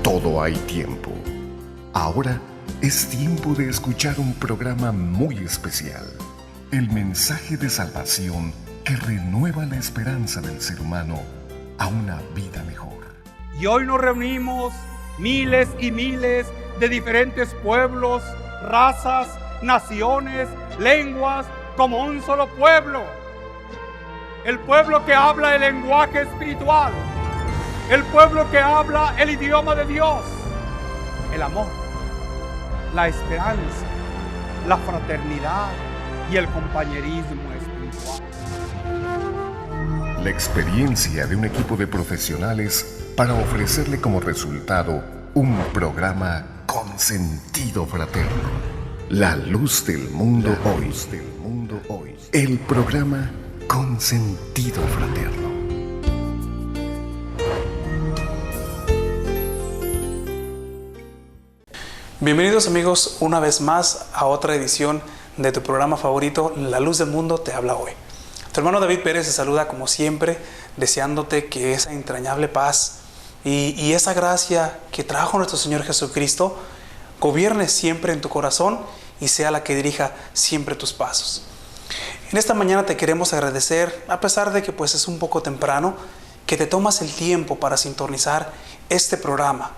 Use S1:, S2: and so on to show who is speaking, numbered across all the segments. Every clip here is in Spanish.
S1: todo hay tiempo. Ahora es tiempo de escuchar un programa muy especial. El mensaje de salvación que renueva la esperanza del ser humano a una vida mejor.
S2: Y hoy nos reunimos miles y miles de diferentes pueblos, razas, naciones, lenguas, como un solo pueblo. El pueblo que habla el lenguaje espiritual. El pueblo que habla el idioma de Dios. El amor, la esperanza, la fraternidad y el compañerismo espiritual.
S1: La experiencia de un equipo de profesionales para ofrecerle como resultado un programa con sentido fraterno. La luz del mundo hoy. El programa con sentido fraterno.
S3: Bienvenidos amigos una vez más a otra edición de tu programa favorito, La Luz del Mundo te habla hoy. Tu hermano David Pérez te saluda como siempre, deseándote que esa entrañable paz y esa gracia que trajo nuestro Señor Jesucristo gobierne siempre en tu corazón y sea la que dirija siempre tus pasos. En esta mañana te queremos agradecer, a pesar de que pues es un poco temprano, que te tomas el tiempo para sintonizar este programa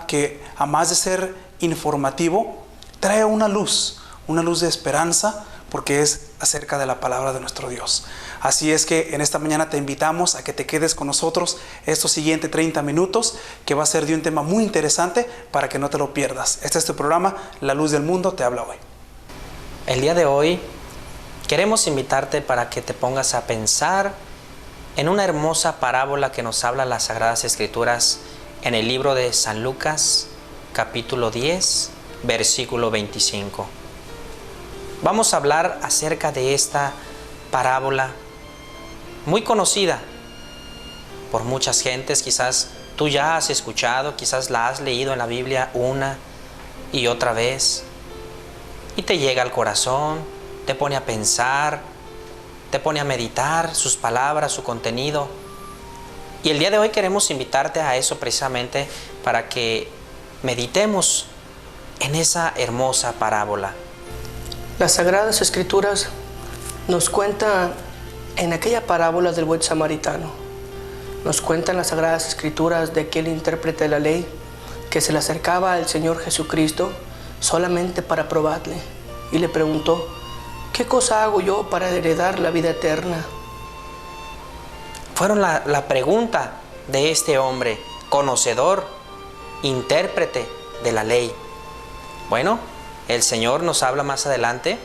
S3: que a más de ser informativo, trae una luz de esperanza, porque es acerca de la palabra de nuestro Dios. Así es que en esta mañana te invitamos a que te quedes con nosotros estos siguientes 30 minutos, que va a ser de un tema muy interesante para que no te lo pierdas. Este es tu programa, La Luz del Mundo te habla hoy.
S4: El día de hoy queremos invitarte para que te pongas a pensar en una hermosa parábola que nos habla las Sagradas Escrituras en el libro de San Lucas, capítulo 10, versículo 25. Vamos a hablar acerca de esta parábola muy conocida por muchas gentes. Quizás tú ya has escuchado, quizás la has leído en la Biblia una y otra vez y te llega al corazón, te pone a pensar, te pone a meditar sus palabras, su contenido. Y el día de hoy queremos invitarte a eso precisamente, para que meditemos en esa hermosa parábola.
S5: Las Sagradas Escrituras nos cuentan en aquella parábola del buen samaritano. Nos cuentan las Sagradas Escrituras de aquel intérprete de la ley que se le acercaba al Señor Jesucristo solamente para probarle y le preguntó: ¿qué cosa hago yo para heredar la vida eterna?
S4: Fueron la pregunta de este hombre, conocedor, intérprete de la ley. Bueno, el Señor nos habla más adelante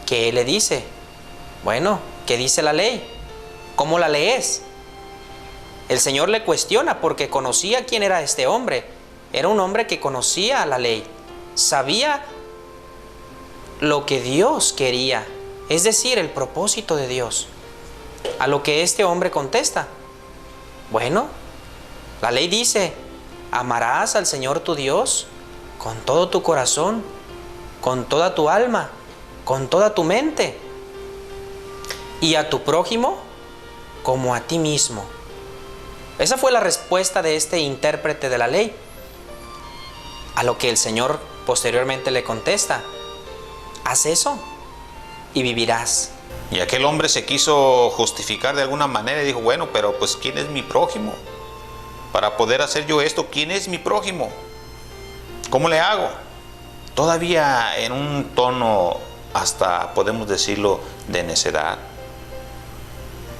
S4: que Él le dice: bueno, ¿qué dice la ley? ¿Cómo la lees? El Señor le cuestiona porque conocía quién era este hombre. Era un hombre que conocía la ley, sabía lo que Dios quería, es decir, el propósito de Dios. A lo que este hombre contesta: bueno, la ley dice, amarás al Señor tu Dios con todo tu corazón, con toda tu alma, con toda tu mente, y a tu prójimo como a ti mismo. Esa fue la respuesta de este intérprete de la ley. A lo que el Señor posteriormente le contesta: haz eso y vivirás.
S6: Y aquel hombre se quiso justificar de alguna manera y dijo: bueno, pero pues ¿quién es mi prójimo? Para poder hacer yo esto, ¿quién es mi prójimo? ¿Cómo le hago? Todavía en un tono, hasta podemos decirlo, de necedad,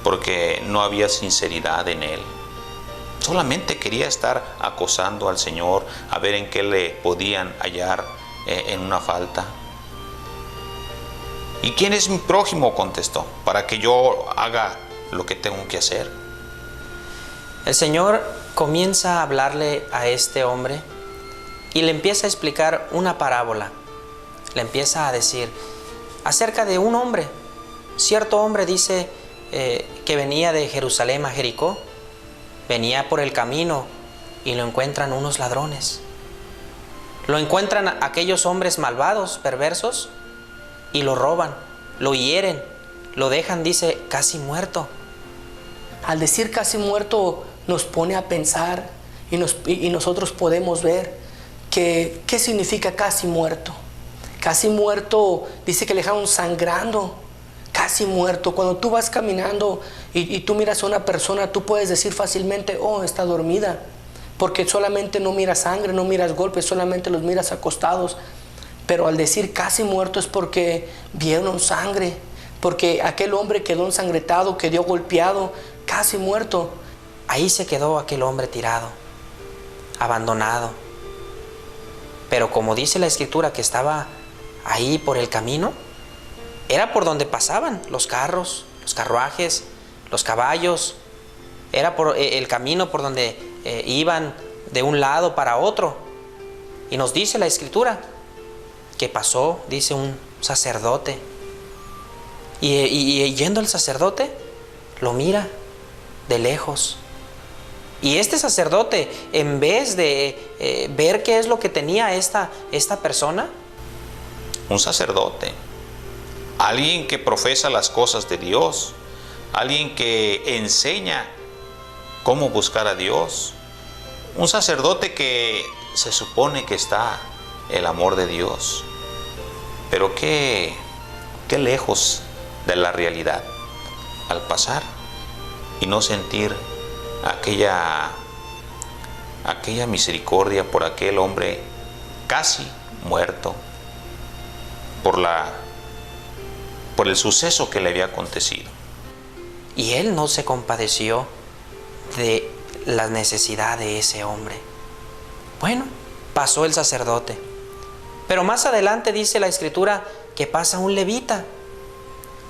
S6: porque no había sinceridad en él. Solamente quería estar acosando al Señor, a ver en qué le podían hallar en una falta. ¿Y quién es mi prójimo?, contestó, para que yo haga lo que tengo que hacer.
S4: El Señor comienza a hablarle a este hombre y le empieza a explicar una parábola. Le empieza a decir acerca de un hombre. Cierto hombre, dice, que venía de Jerusalén a Jericó. Venía por el camino y lo encuentran unos ladrones. Lo encuentran aquellos hombres malvados, perversos, y lo roban, lo hieren, lo dejan, dice, casi muerto.
S5: Al decir casi muerto, nos pone a pensar y nosotros podemos ver qué significa casi muerto. Casi muerto dice que le dejaron sangrando, casi muerto. Cuando tú vas caminando y tú miras a una persona, tú puedes decir fácilmente, oh, está dormida, porque solamente no miras sangre, no miras golpes, solamente los miras acostados. Pero al decir casi muerto es porque vieron sangre, porque aquel hombre quedó ensangretado, quedó golpeado, casi muerto.
S4: Ahí se quedó aquel hombre tirado, abandonado. Pero como dice la Escritura que estaba ahí por el camino, era por donde pasaban los carros, los carruajes, los caballos. Era por el camino por donde iban de un lado para otro. Y nos dice la Escritura que pasó, dice, un sacerdote. Y yendo el sacerdote, lo mira de lejos. Y este sacerdote, en vez de ver qué es lo que tenía esta persona,
S6: Un sacerdote, alguien que profesa las cosas de Dios, alguien que enseña cómo buscar a Dios, un sacerdote que se supone que está el amor de Dios, pero qué lejos de la realidad al pasar y no sentir aquella misericordia por aquel hombre casi muerto por el suceso que le había acontecido.
S4: y él no se compadeció de la necesidad de ese hombre. Bueno, pasó el sacerdote. Pero más adelante dice la Escritura que pasa un levita,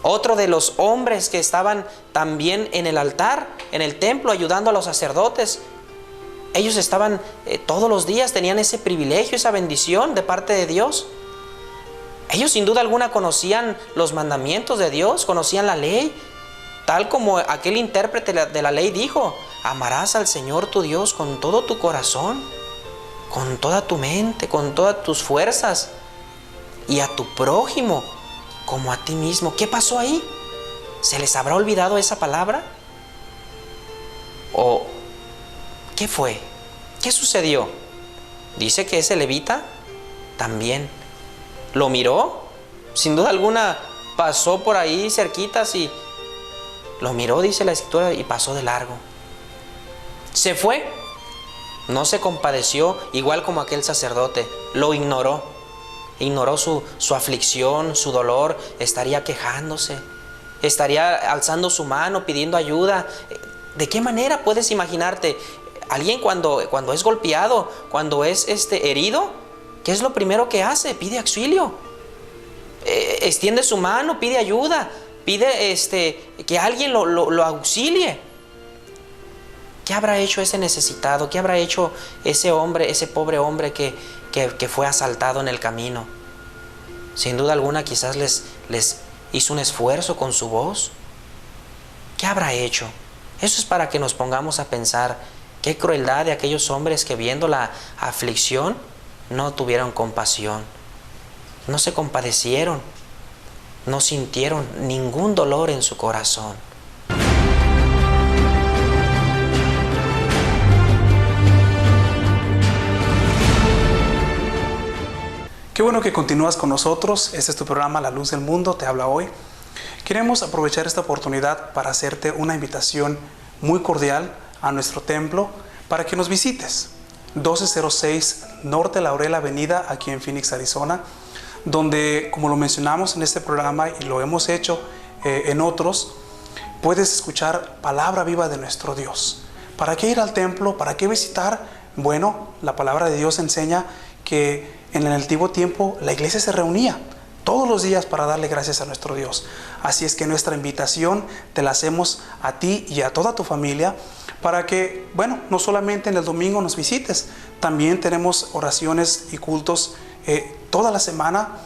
S4: otro de los hombres que estaban también en el altar, en el templo, ayudando a los sacerdotes. Ellos estaban todos los días, tenían ese privilegio, esa bendición de parte de Dios. Ellos sin duda alguna conocían los mandamientos de Dios, conocían la ley, tal como aquel intérprete de la ley dijo: amarás al Señor tu Dios con todo tu corazón, con toda tu mente, con todas tus fuerzas, y a tu prójimo como a ti mismo. ¿Qué pasó ahí? ¿Se les habrá olvidado esa palabra? ¿O qué fue? ¿Qué sucedió? Dice que ese levita también lo miró, sin duda alguna pasó por ahí cerquitas y lo miró, dice la Escritura, y pasó de largo. Se fue, no se compadeció, igual como aquel sacerdote, lo ignoró su aflicción, su dolor, estaría quejándose, estaría alzando su mano pidiendo ayuda. ¿De qué manera puedes imaginarte? Alguien cuando es golpeado, cuando es herido, ¿qué es lo primero que hace? Pide auxilio, extiende su mano, pide ayuda, pide que alguien lo auxilie. ¿Qué habrá hecho ese necesitado? ¿Qué habrá hecho ese hombre, ese pobre hombre que fue asaltado en el camino? Sin duda alguna quizás les hizo un esfuerzo con su voz. ¿Qué habrá hecho? Eso es para que nos pongamos a pensar qué crueldad de aquellos hombres que, viendo la aflicción, no tuvieron compasión, no se compadecieron, no sintieron ningún dolor en su corazón.
S3: Qué bueno que continúas con nosotros. Este es tu programa La Luz del Mundo, te habla hoy. Queremos aprovechar esta oportunidad para hacerte una invitación muy cordial a nuestro templo para que nos visites. 1206 Norte Laurel Avenida, aquí en Phoenix, Arizona, donde, como lo mencionamos en este programa y lo hemos hecho en otros, puedes escuchar palabra viva de nuestro Dios. ¿Para qué ir al templo? ¿Para qué visitar? Bueno, la palabra de Dios enseña que en el antiguo tiempo la iglesia se reunía todos los días para darle gracias a nuestro Dios. Así es que nuestra invitación te la hacemos a ti y a toda tu familia para que, bueno, no solamente en el domingo nos visites, también tenemos oraciones y cultos toda la semana,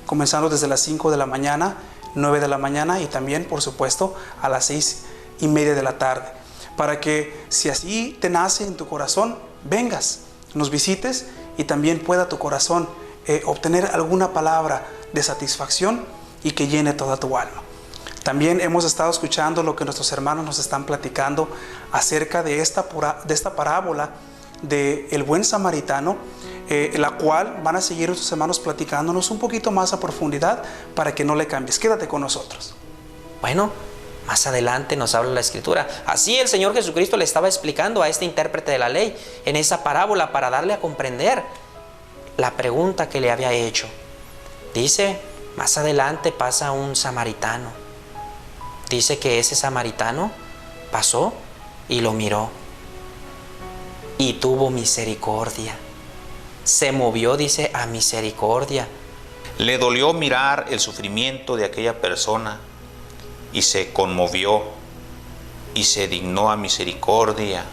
S3: comenzando desde las 5 de la mañana, 9 de la mañana y también, por supuesto, a las 6:30 de la tarde. Para que, si así te nace en tu corazón, vengas, nos visites y también pueda tu corazón obtener alguna palabra de satisfacción y que llene toda tu alma. También hemos estado escuchando lo que nuestros hermanos nos están platicando acerca de esta parábola de el buen samaritano, la cual van a seguir nuestros hermanos platicándonos un poquito más a profundidad para que no le cambies. Quédate con nosotros.
S4: Bueno, más adelante nos habla la Escritura. Así el Señor Jesucristo le estaba explicando a este intérprete de la ley en esa parábola para darle a comprender la pregunta que le había hecho. Dice, más adelante pasa un samaritano. Dice que ese samaritano pasó y lo miró y tuvo misericordia. Se movió, dice, a misericordia.
S6: Le dolió mirar el sufrimiento de aquella persona y se conmovió y se dignó a misericordia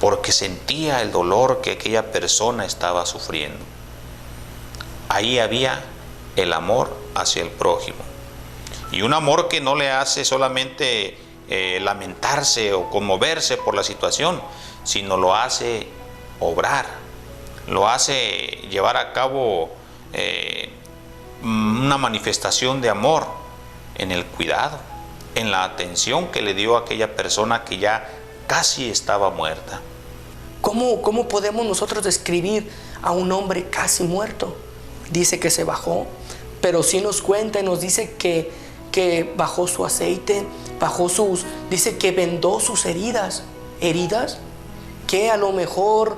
S6: porque sentía el dolor que aquella persona estaba sufriendo. Ahí había el amor hacia el prójimo, y un amor que no le hace solamente lamentarse o conmoverse por la situación, sino lo hace obrar, lo hace llevar a cabo una manifestación de amor en el cuidado, en la atención que le dio a aquella persona que ya casi estaba muerta.
S5: ¿Cómo podemos nosotros describir a un hombre casi muerto? Dice que se bajó, pero sí nos cuenta y nos dice que bajó su aceite, dice que vendó sus heridas que a lo mejor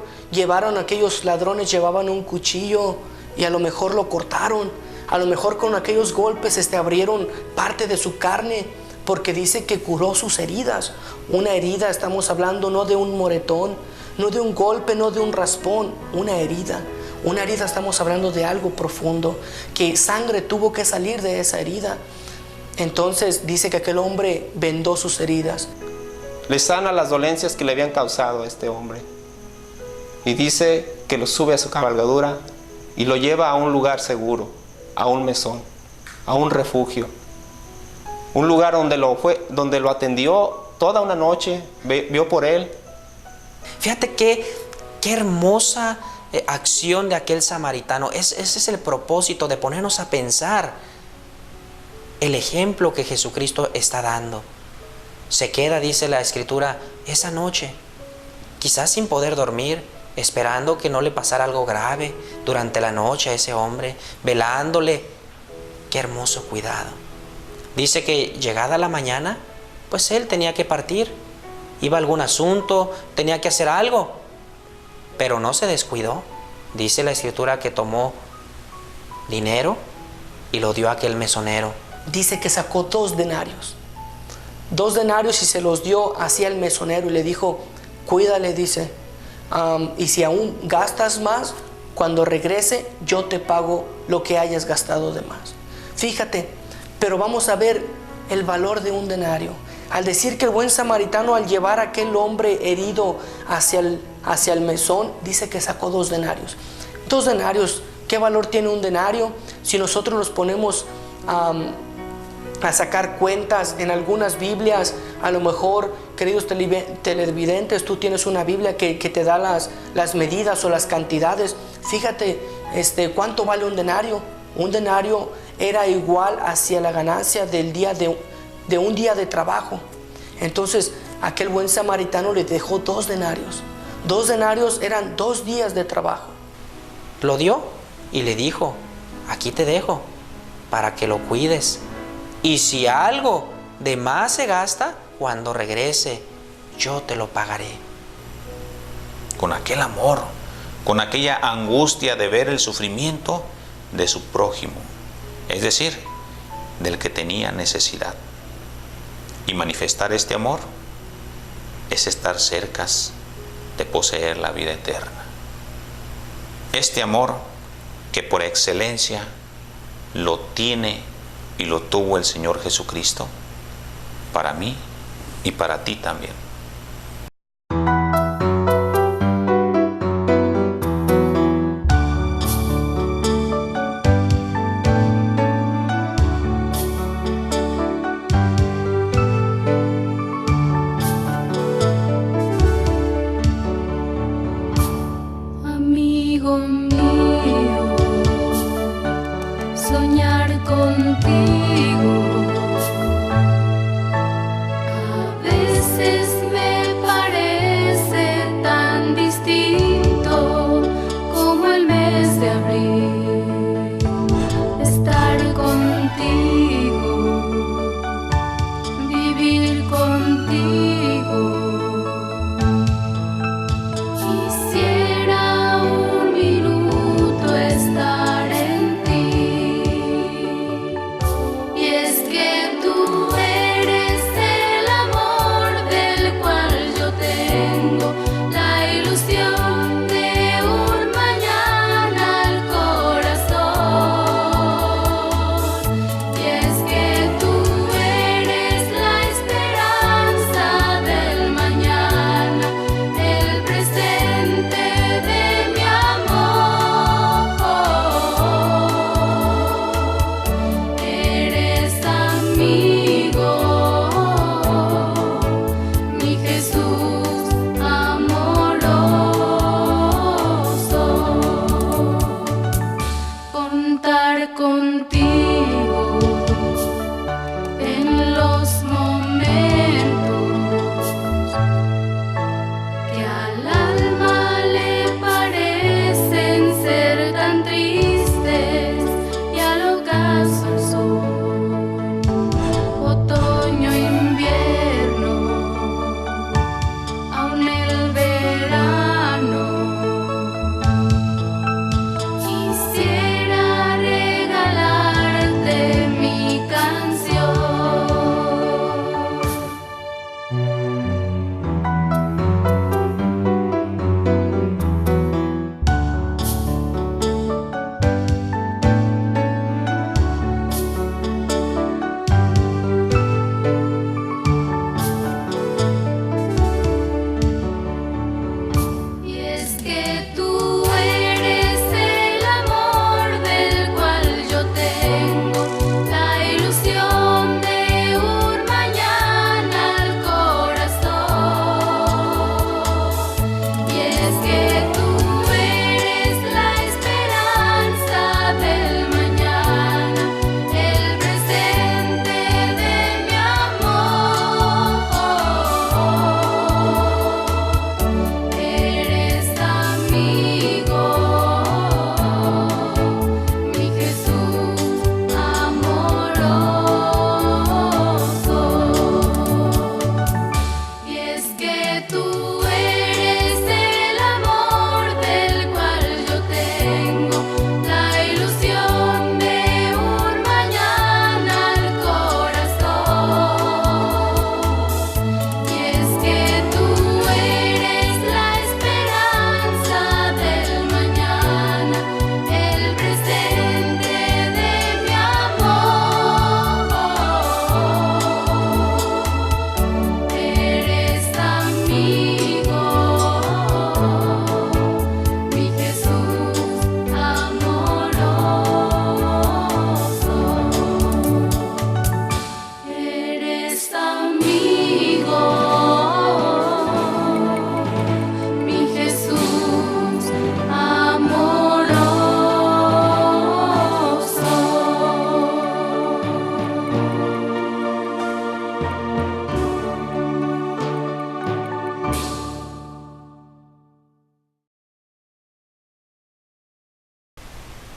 S5: aquellos ladrones llevaban un cuchillo y a lo mejor lo cortaron, a lo mejor con aquellos golpes abrieron parte de su carne, porque dice que curó sus heridas. Una herida, estamos hablando no de un moretón, no de un golpe, no de un raspón, una herida. Una herida, estamos hablando de algo profundo, que sangre tuvo que salir de esa herida. Entonces dice que aquel hombre vendó sus heridas.
S7: Le sana las dolencias que le habían causado a este hombre. Y dice que lo sube a su cabalgadura y lo lleva a un lugar seguro, a un mesón, a un refugio. Un lugar donde lo atendió toda una noche, vio por él.
S4: Fíjate qué hermosa acción de aquel samaritano. Ese es el propósito, de ponernos a pensar el ejemplo que Jesucristo está dando. Se queda, dice la Escritura, esa noche, quizás sin poder dormir, esperando que no le pasara algo grave durante la noche a ese hombre, velándole. Qué hermoso cuidado. Dice que llegada la mañana, pues él tenía que partir, iba a algún asunto, tenía que hacer algo, pero no se descuidó. Dice la Escritura que tomó dinero y lo dio a aquel mesonero.
S5: Dice que sacó 2 denarios. 2 denarios y se los dio hacia el mesonero y le dijo, cuídale, dice, y si aún gastas más, cuando regrese yo te pago lo que hayas gastado de más. Fíjate, pero vamos a ver el valor de un denario. Al decir que el buen samaritano, al llevar a aquel hombre herido hacia el mesón, dice que sacó 2 denarios. 2 denarios, ¿qué valor tiene un denario? Si nosotros nos ponemos a sacar cuentas en algunas Biblias, a lo mejor, queridos televidentes, tú tienes una Biblia que te da las medidas o las cantidades. Fíjate, ¿cuánto vale un denario? Un denario era igual hacia la ganancia del día de un día de trabajo. Entonces, aquel buen samaritano le dejó 2 denarios. 2 denarios eran 2 días de trabajo.
S4: Lo dio y le dijo, aquí te dejo para que lo cuides. Y si algo de más se gasta, cuando regrese, yo te lo pagaré.
S6: Con aquel amor, con aquella angustia de ver el sufrimiento de su prójimo, es decir, del que tenía necesidad. Y manifestar este amor es estar cerca de poseer la vida eterna. Este amor que por excelencia lo tiene y lo tuvo el Señor Jesucristo para mí y para ti también.
S8: Amigo mío, soñar contigo a veces me parece tan distinto.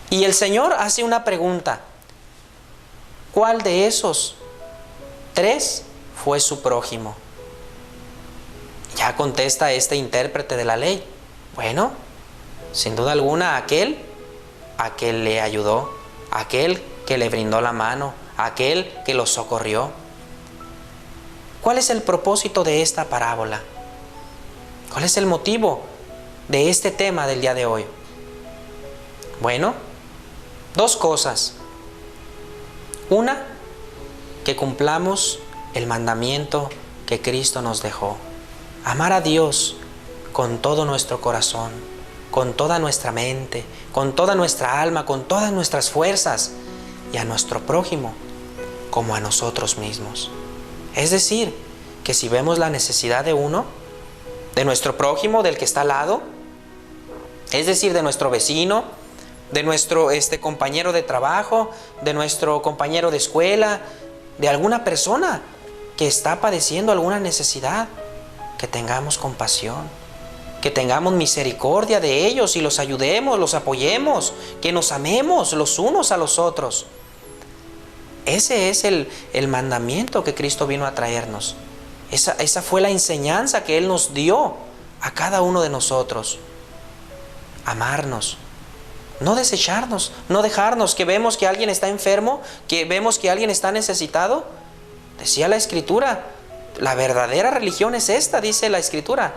S4: Y el Señor hace una pregunta. ¿Cuál de esos 3 fue su prójimo? Ya contesta este intérprete de la ley. Bueno, sin duda alguna aquel a que le ayudó, aquel que le brindó la mano, aquel que lo socorrió. ¿Cuál es el propósito de esta parábola? ¿Cuál es el motivo de este tema del día de hoy? Bueno, 2 cosas. Una, que cumplamos el mandamiento que Cristo nos dejó. Amar a Dios con todo nuestro corazón, con toda nuestra mente, con toda nuestra alma, con todas nuestras fuerzas, y a nuestro prójimo como a nosotros mismos. Es decir, que si vemos la necesidad de uno, de nuestro prójimo, del que está al lado, es decir, de nuestro vecino, de nuestro compañero de trabajo, de nuestro compañero de escuela, de alguna persona que está padeciendo alguna necesidad, que tengamos compasión, que tengamos misericordia de ellos y los ayudemos, los apoyemos, que nos amemos los unos a los otros. Ese es el mandamiento que Cristo vino a traernos. Esa fue la enseñanza que Él nos dio a cada uno de nosotros. Amarnos, no desecharnos, no dejarnos, que vemos que alguien está enfermo, que vemos que alguien está necesitado. Decía la Escritura, la verdadera religión es esta, dice la Escritura: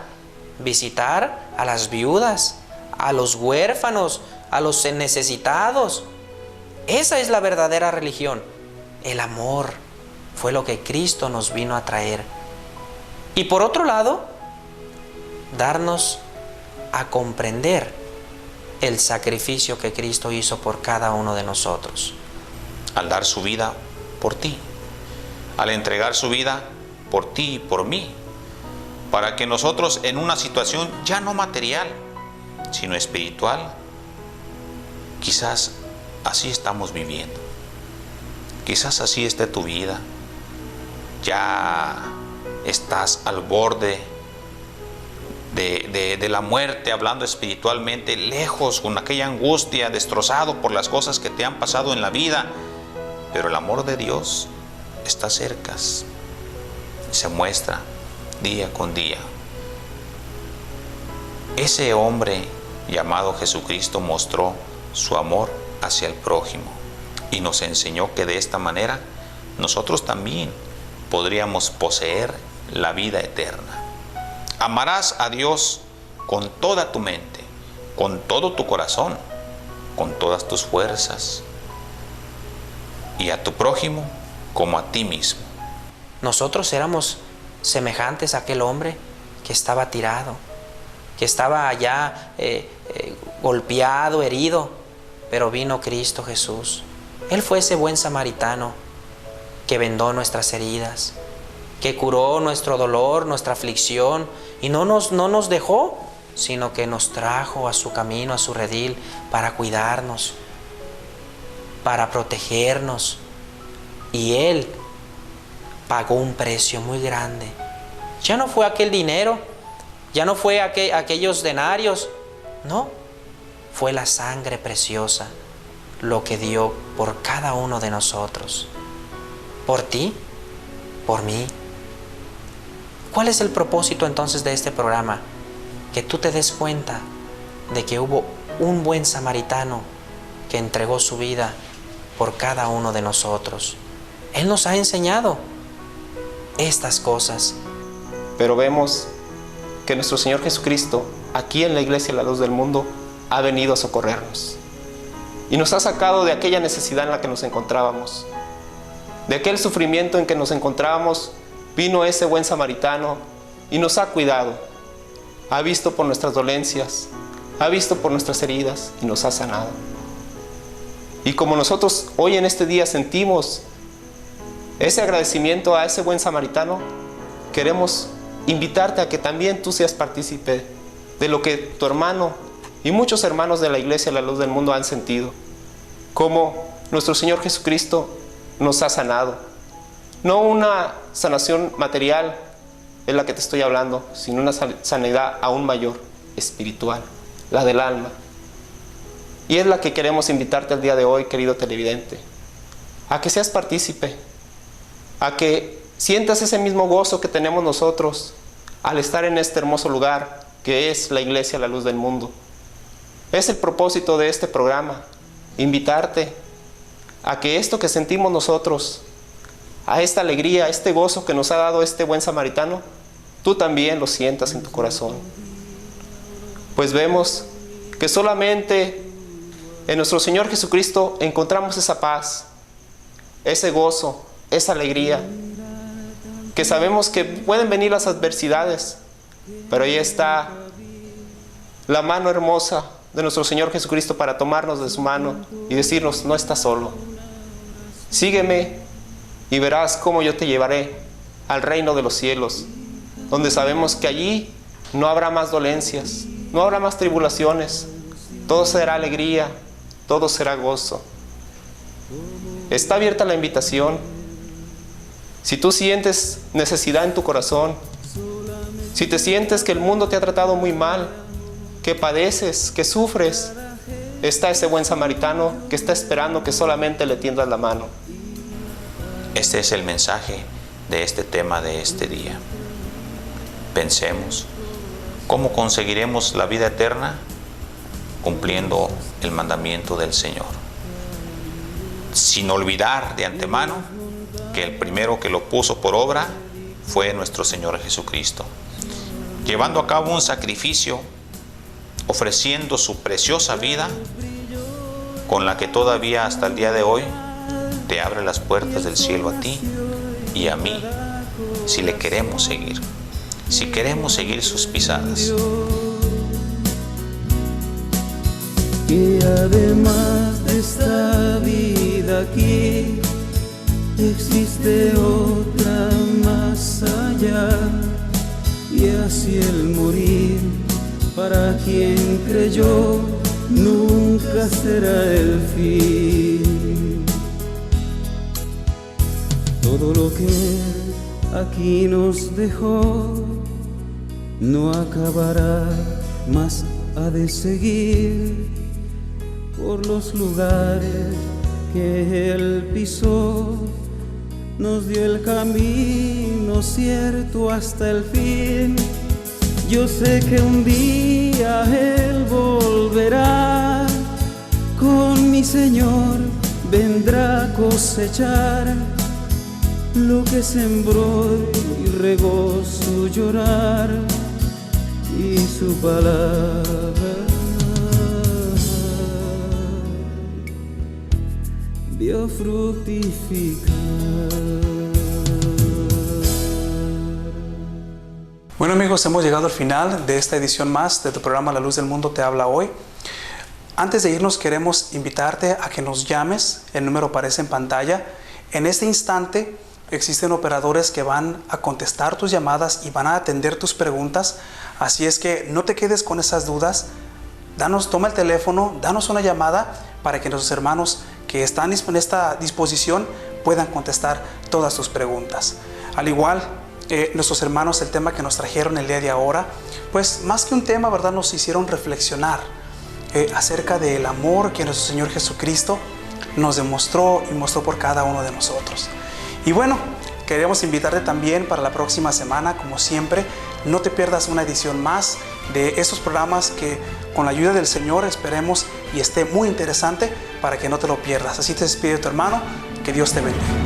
S4: visitar a las viudas, a los huérfanos, a los necesitados. Esa es la verdadera religión. El amor fue lo que Cristo nos vino a traer. Y por otro lado, darnos a comprender el sacrificio que Cristo hizo por cada uno de nosotros.
S6: Al dar su vida por ti, al entregar su vida por ti y por mí, para que nosotros en una situación ya no material, sino espiritual, quizás así estamos viviendo. Quizás así esté tu vida. Ya estás al borde de la muerte, hablando espiritualmente, lejos, con aquella angustia, destrozado por las cosas que te han pasado en la vida. Pero el amor de Dios está cerca, se muestra día con día. Ese hombre llamado Jesucristo mostró su amor hacia el prójimo y nos enseñó que de esta manera nosotros también podríamos poseer la vida eterna. Amarás a Dios con toda tu mente, con todo tu corazón, con todas tus fuerzas, y a tu prójimo como a ti mismo.
S4: Nosotros éramos semejantes a aquel hombre que estaba tirado, que estaba allá golpeado, herido, pero vino Cristo Jesús. Él fue ese buen samaritano que vendó nuestras heridas, que curó nuestro dolor, nuestra aflicción, y no nos dejó, sino que nos trajo a su camino, a su redil, para cuidarnos, para protegernos. Y Él pagó un precio muy grande. Ya no fue aquel dinero, ya no fue aquellos denarios, no, fue la sangre preciosa lo que dio por cada uno de nosotros, por ti, por mí. ¿Cuál es el propósito entonces de este programa? Que tú te des cuenta de que hubo un buen samaritano que entregó su vida por cada uno de nosotros. Él nos ha enseñado estas cosas.
S7: Pero vemos que nuestro Señor Jesucristo, aquí en la Iglesia La Luz del Mundo, ha venido a socorrernos. Y nos ha sacado de aquella necesidad en la que nos encontrábamos. De aquel sufrimiento en que nos encontrábamos, vino ese buen samaritano y nos ha cuidado. Ha visto por nuestras dolencias, ha visto por nuestras heridas y nos ha sanado. Y como nosotros hoy en este día sentimos ese agradecimiento a ese buen samaritano, queremos invitarte a que también tú seas partícipe de lo que tu hermano y muchos hermanos de la Iglesia La Luz del Mundo han sentido. Como nuestro Señor Jesucristo nos ha sanado. No una sanación material es la que te estoy hablando, sino una sanidad aún mayor, espiritual, la del alma. Y es la que queremos invitarte al día de hoy, querido televidente, a que seas partícipe, a que sientas ese mismo gozo que tenemos nosotros al estar en este hermoso lugar que es la Iglesia La Luz del Mundo. Es el propósito de este programa, invitarte a que esto que sentimos nosotros, a esta alegría, a este gozo que nos ha dado este buen samaritano, tú también lo sientas en tu corazón. Pues vemos que solamente en nuestro Señor Jesucristo encontramos esa paz, ese gozo, esa alegría, que sabemos que pueden venir las adversidades, pero ahí está la mano hermosa de nuestro Señor Jesucristo para tomarnos de su mano y decirnos: no estás solo, sígueme y verás cómo yo te llevaré al reino de los cielos, donde sabemos que allí no habrá más dolencias, no habrá más tribulaciones, todo será alegría, todo será gozo. Está abierta la invitación. Si tú sientes necesidad en tu corazón, si te sientes que el mundo te ha tratado muy mal, que padeces, que sufres, está ese buen samaritano que está esperando que solamente le tiendas la mano.
S6: Este es el mensaje de este tema de este día. Pensemos, ¿cómo conseguiremos la vida eterna? Cumpliendo el mandamiento del Señor, sin olvidar de antemano que el primero que lo puso por obra fue nuestro Señor Jesucristo, llevando a cabo un sacrificio, ofreciendo su preciosa vida, con la que todavía hasta el día de hoy te abre las puertas del cielo a ti y a mí, si le queremos seguir, si queremos seguir sus pisadas.
S9: Que además de esta vida aquí, existe otra más allá, y así el morir para quien creyó nunca será el fin. Todo lo que aquí nos dejó no acabará, mas ha de seguir por los lugares que Él pisó, nos dio el camino cierto hasta el fin. Yo sé que un día Él volverá, con mi Señor vendrá a cosechar lo que sembró y regó su llorar y su palabra vio fructificar.
S3: Bueno amigos, hemos llegado al final de esta edición más de tu programa La Luz del Mundo te habla hoy. Antes de irnos queremos invitarte a que nos llames, el número aparece en pantalla. En este instante existen operadores que van a contestar tus llamadas y van a atender tus preguntas, así es que no te quedes con esas dudas. Toma el teléfono, danos una llamada para que nuestros hermanos que están en esta disposición puedan contestar todas tus preguntas. Al igual, nuestros hermanos, el tema que nos trajeron el día de ahora, pues más que un tema, ¿verdad?, nos hicieron reflexionar acerca del amor que nuestro Señor Jesucristo nos demostró y mostró por cada uno de nosotros. Y bueno, queremos invitarte también para la próxima semana, como siempre, no te pierdas una edición más de estos programas que con la ayuda del Señor esperemos y esté muy interesante para que no te lo pierdas. Así te despide tu hermano, que Dios te bendiga.